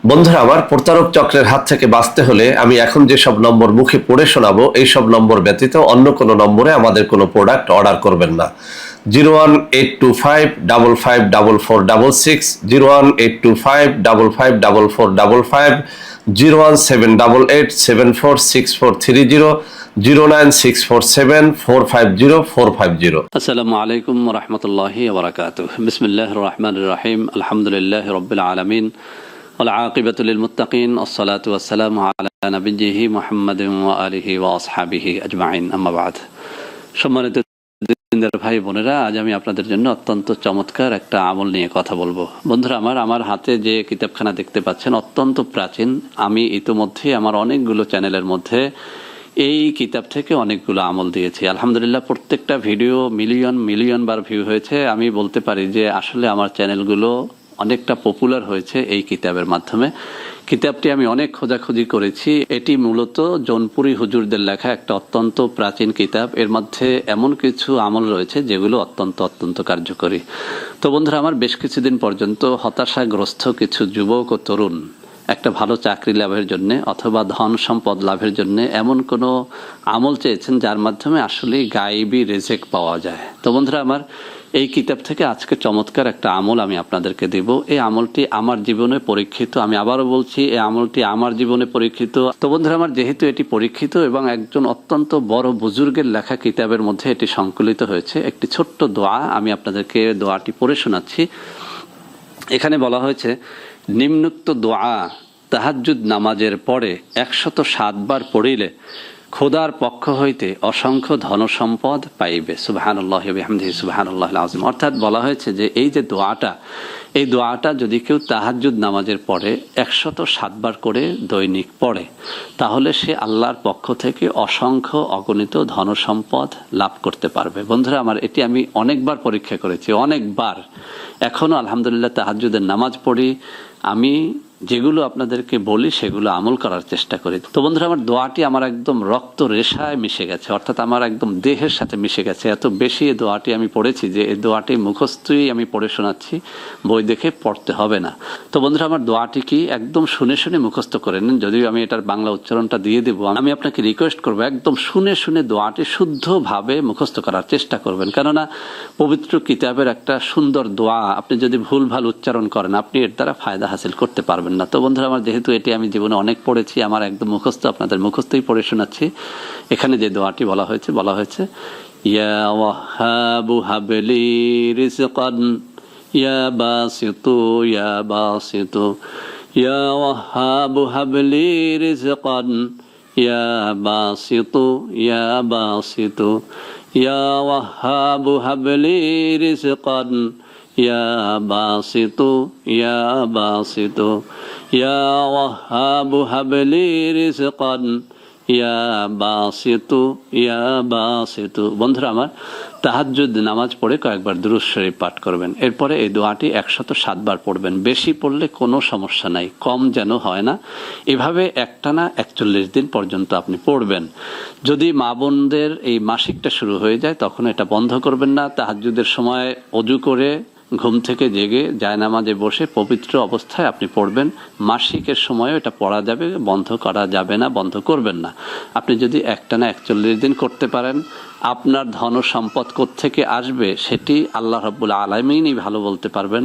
বন্ধুরা আমার, প্রতারক চক্রের হাত থেকে বাঁচতে হলে আমি এখন যেসব নম্বর মুখে পড়ে শোনাবো এই সব নম্বর ব্যতীত অন্য কোনো নম্বরে আমাদের কোনো প্রোডাক্ট অর্ডার করবেন না। 01825554466, 01825554455, 01788746430, 09647450450। আসসালামু আলাইকুম রহমতুল্লাহি ওবরাকাতুহ। বিসমিল্লাহির রহমানির রহিম। আলহামদুলিল্লাহি রাব্বিল আলামিন ওয়াল আকিবাতু লিল মুত্তাকিন ওয়াসসালাতু ওয়াসসালামু আলা নাবিয়্যিহি মুহাম্মাদিন ওয়া আলিহি ওয়া আসহাবিহি আজমাইন, আম্মা বাদ। সম্মানিত দিনদার ভাই বোনেরা, আজ আমি আপনাদের জন্য অত্যন্ত চমৎকার একটা আমল নিয়ে কথা বলবো। বন্ধুরা আমার হাতে যে কিতাবখানা দেখতে পাচ্ছেন অত্যন্ত প্রাচীন। আমি ইতিমধ্যে আমার অনেকগুলো চ্যানেলের মধ্যে এই কিতাব থেকে অনেকগুলো আমল দিয়েছি। আলহামদুলিল্লাহ, প্রত্যেকটা ভিডিও মিলিয়ন বার ভিউ হয়েছে। আমি বলতে পারি যে আসলে আমার চ্যানেলগুলো অনেকটা পপুলার হয়েছে এই কিতাবের মাধ্যমে। কিতাবটি আমি অনেক খোঁজাখুঁজি করেছি। এটি মূলত জৌনপুরি হুজুরদের লেখা একটা অত্যন্ত প্রাচীন কিতাব। এর মধ্যে এমন কিছু আমল রয়েছে যেগুলো অত্যন্ত কার্যকরী। তো বন্ধুরা আমার, বেশ কিছুদিন পর্যন্ত হতাশাগ্রস্ত কিছু যুবক ও তরুণ একটা ভালো চাকরি লাভের জন্য অথবা ধন সম্পদ লাভের জন্য এমন কোনো আমল চেয়েছেন যার মাধ্যমে আসলে গায়েবী রেজেক পাওয়া যায়। তো বন্ধুরা আমার, এই কিতাব থেকে আজকে চমৎকার একটা আমল আমি আপনাদেরকে দেব। এই আমলটি আমার জীবনে পরীক্ষিত। আমি আবারও বলছি, এই আমলটি আমার জীবনে পরীক্ষিত। তো বন্ধুরা আমার, যেহেতু এটি পরীক্ষিত এবং একজন অত্যন্ত বড় বুজুর্গের লেখা কিতাবের মধ্যে এটি সংকলিত হয়েছে, একটি ছোট্ট দোয়া আমি আপনাদেরকে দোয়াটি পড়ে শোনাচ্ছি। এখানে বলা হয়েছে, নিম্নোক্ত দোয়া তাহাজ্জুদ নামাজের পরে 107 বার পড়িলে খোদার পক্ষ হইতে অসংখ্য ধনসম্পদ পাইবে। সুবহানাল্লাহি ওয়া বিহামদিহি সুবহানাল্লাহিল আযীম। অর্থাৎ বলা হয়েছে যে এই যে দোয়াটা, এই দোয়াটা যদি কেউ তাহাজ্জুদ নামাজের পরে 107 বার করে দৈনিক পড়ে, তাহলে সে আল্লাহর পক্ষ থেকে অসংখ্য অগণিত ধনসম্পদ লাভ করতে পারবে। বন্ধুরা আমার, এটি আমি অনেকবার পরীক্ষা করেছি, অনেকবার। এখনও আলহামদুলিল্লাহ তাহাজ্জুদের নামাজ পড়ি। আমি যেগুলো আপনাদেরকে বলি সেগুলো আমল করার চেষ্টা করি। তো বন্ধুরা আমার, দোয়াটি আমার একদম রক্ত রেশায় মিশে গেছে, অর্থাৎ আমার একদম দেহের সাথে মিশে গেছে। এত বেশি এই দোয়াটি আমি পড়েছি যে এই দোয়াটি মুখস্থই আমি পড়ে শোনাচ্ছি, বই দেখে পড়তে হবে না। তো বন্ধুরা আমার, দোয়াটি কি একদম শুনে মুখস্থ করে নেন। যদিও আমি এটার বাংলা উচ্চারণটা দিয়ে দেবো, আমি আপনাকে রিকোয়েস্ট করবো একদম শুনে দোয়াটি শুদ্ধভাবে মুখস্থ করার চেষ্টা করবেন। কেননা পবিত্র কিতাবের একটা সুন্দর দোয়া আপনি যদি ভুলভাল উচ্চারণ করেন, আপনি এর দ্বারা ফায়দা হাসিল করতে পারবেন না। তো বন্ধুরা আমার, যেহেতু এটি আমি জীবনে অনেক পড়েছি, আমার একদম মুখস্থ, আপনাদের মুখস্থই পড়ে শোনাচ্ছি। এখানে যে দোয়াটি বলা হয়েছে ইয়া ওয়াহাবু হাবলি রিজকান ইয়া বাসিতু ইয়া বাসিতু, ইয়া ওয়াহাবু হাবলি রিজকান ইয়া বাসিতু ইয়া বাসিতু, ইয়া ওয়াহাবু হাবলি রিজকান ইয়া বাসিতু ইয়া বাসিতু, ইয়া ওয়াহাবু হাবলি রিজকান ইয়া বাসিতু ইয়া বাসিতু। বন্ধুরা আমার, তাহাজ্জুদ নামাজ পড়ে কয়েকবার দুরূদ শরীফ পাঠ করবেন। এরপরে এই দোয়াটি 107 বার পড়বেন। বেশি পড়লে কোনো সমস্যা নাই, কম যেন হয় না। এভাবে একটানা 41 দিন পর্যন্ত আপনি পড়বেন। যদি মা বোনদের এই মাসিকটা শুরু হয়ে যায় তখন এটা বন্ধ করবেন না। তাহাজ্জুদের সময় ওযু করে ঘুম থেকে জেগে জায়নামাজে বসে পবিত্র অবস্থায় আপনি পড়বেন। মাসিকের সময়ও এটা পড়া যাবে, বন্ধ করা যাবে না, বন্ধ করবেন না। আপনি যদি একটানা 41 দিন করতে পারেন, আপনার ধন সম্পদ কোত্থেকে আসবে সেটি আল্লাহ রাব্বুল আলামিনই ভালো বলতে পারবেন।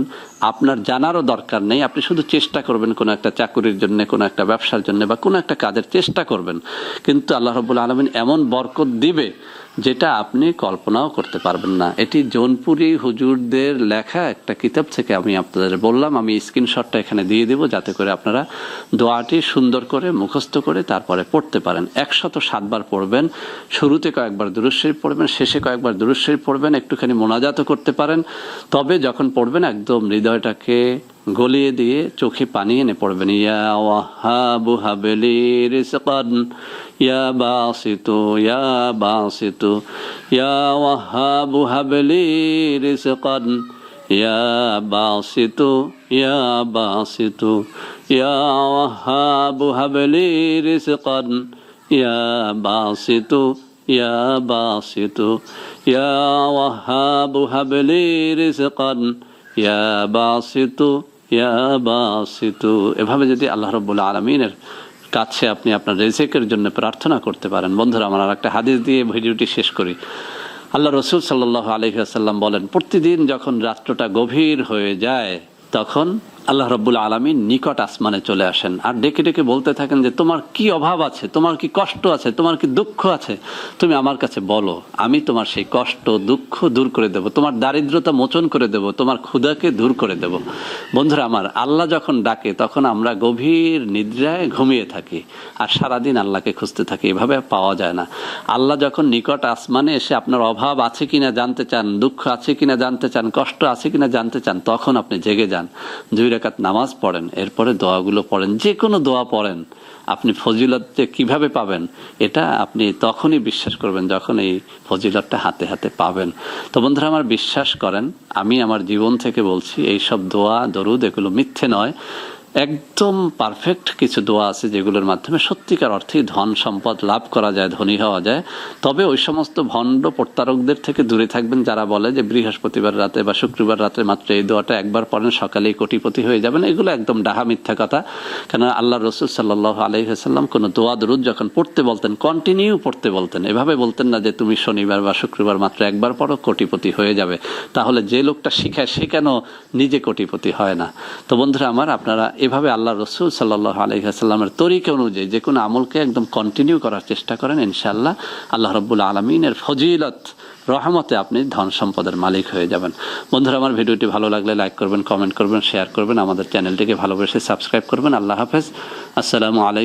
আপনার জানারও দরকার নেই। আপনি শুধু চেষ্টা করবেন, কোনো একটা চাকুরির জন্য, কোনো একটা ব্যবসার জন্য বা কোনো একটা কাজের চেষ্টা করবেন, কিন্তু আল্লাহ রাব্বুল আলামিন এমন বরকত দিবে যেটা আপনি কল্পনাও করতে পারবেন না। এটি জৌনপুরি হুজুরদের লেখা একটা কিতাব থেকে আমি আপনাদের বললাম। আমি স্ক্রিনশটটা এখানে দিয়ে দেবো যাতে করে আপনারা দোয়াটি সুন্দর করে মুখস্থ করে তারপরে পড়তে পারেন। 107 বার পড়বেন। শুরুতে কয়েকবার দুরূদ শরীফ পড়বেন, শেষে কয়েকবার দুরূদ শরীফ পড়বেন, একটুখানি মোনাজাতও করতে পারেন। তবে যখন পড়বেন একদম হৃদয়টাকে গলিয়ে দিয়ে চোখে পানি এনে পড়বেন। ইয়া ওয়াহাবু হাবলি রিজকান ইয়া বাসিতু ইয়া বাসিতু, ইয়া ওয়াহাবু হাবলি রিজকান ইয়া বাসিতু ইয়া বাসিতু, ইয়া ওয়াহাবু হাবলি রিজকান ইয়া বাসিতু ইয়া বাসিতু, ইয়া ওয়াহাবু হাবলি রিজকান ইয়া বাসিতু ইয়া বাসিতু, এভাবে যদি আল্লাহ রাব্বুল আলামিনের কাছে আপনি আপনার রিজিকের জন্য প্রার্থনা করতে পারেন। বন্ধুরা আমার, আর একটা হাদিস দিয়ে ভিডিওটি শেষ করি। আল্লাহ রসুল সাল্লাল্লাহু আলাইহি ওয়াসাল্লাম বলেন, প্রতিদিন যখন রাত্রটা গভীর হয়ে যায় তখন আল্লাহ রাব্বুল আলামিন নিকট আসমানে চলে আসেন আর ডেকে ডেকে বলতে থাকেন যে তোমার কি অভাব আছে, তোমার কি কষ্ট আছে, তোমার কি দুঃখ আছে, তুমি আমার কাছে বলো, আমি তোমার সেই কষ্ট দুঃখ দূর করে দেব, তোমার দারিদ্রতা মোচন করে দেব, তোমার ক্ষুধাকে দূর করে দেব। বন্ধুরা আমার, আল্লাহ যখন ডাকে তখন আমরা গভীর নিদ্রায় ঘুমিয়ে থাকি আর সারাদিন আল্লাহকে খুঁজতে থাকি, এভাবে পাওয়া যায় না। আল্লাহ যখন নিকট আসমানে এসে আপনার অভাব আছে কিনা জানতে চান, দুঃখ আছে কিনা জানতে চান, কষ্ট আছে কিনা জানতে চান, তখন আপনি জেগে যান, 2 রাকাত নামাজ পড়েন, এরপরে দোয়াগুলো পড়েন, যে কোনো দোয়া পড়েন। আপনি ফজিলত যে কিভাবে পাবেন এটা আপনি তখনই বিশ্বাস করবেন যখন এই ফজিলতটা হাতে হাতে পাবেন। তো বন্ধুরা আমার, বিশ্বাস করেন, আমি আমার জীবন থেকে বলছি, এই সব দোয়া দরুদ এগুলো মিথ্যে নয়, একদম পারফেক্ট কিছু দোয়া আছে যেগুলোর মাধ্যমে সত্যিকার অর্থেই ধন সম্পদ লাভ করা যায়, ধনী হওয়া যায়। তবে ওই সমস্ত ভণ্ড প্রতারকদের থেকে দূরে থাকবেন যারা বলে যে বৃহস্পতিবার রাতে বা শুক্রবার রাতে মাত্র এই দোয়াটা একবার পড়েন সকালেই কোটিপতি হয়ে যাবেন। এগুলো একদম ডাহা মিথ্যা কথা। কেন আল্লাহ রসুল সাল্লাল্লাহু আলাইহি ওয়াসাল্লাম কোনো দোয়া দরুদ যখন পড়তে বলতেন, কন্টিনিউ পড়তে বলতেন, এভাবে বলতেন না যে তুমি শনিবার বা শুক্রবার মাত্র একবার পড়ো কোটিপতি হয়ে যাবে। তাহলে যে লোকটা শিখায় সে কেন নিজে কোটিপতি হয় না? তো বন্ধুরা আমার, আপনারা এভাবে আল্লাহ রসুল সাল্লাল্লাহু আলাইহি ওয়াসাল্লামের তরিকা অনুযায়ী যে কোনো আমলকে একদম কন্টিনিউ করার চেষ্টা করেন, ইনশাআল্লাহ আল্লাহ রাব্বুল আলামিনের ফজিলত রহমতে আপনি ধন সম্পদের মালিক হয়ে যাবেন। বন্ধুরা আমার, ভিডিওটি ভালো লাগলে লাইক করবেন, কমেন্ট করবেন, শেয়ার করবেন, আমাদের চ্যানেলটিকে ভালোবেসে সাবস্ক্রাইব করবেন। আল্লাহ হাফেজ, আসসালামু আলাইকুম।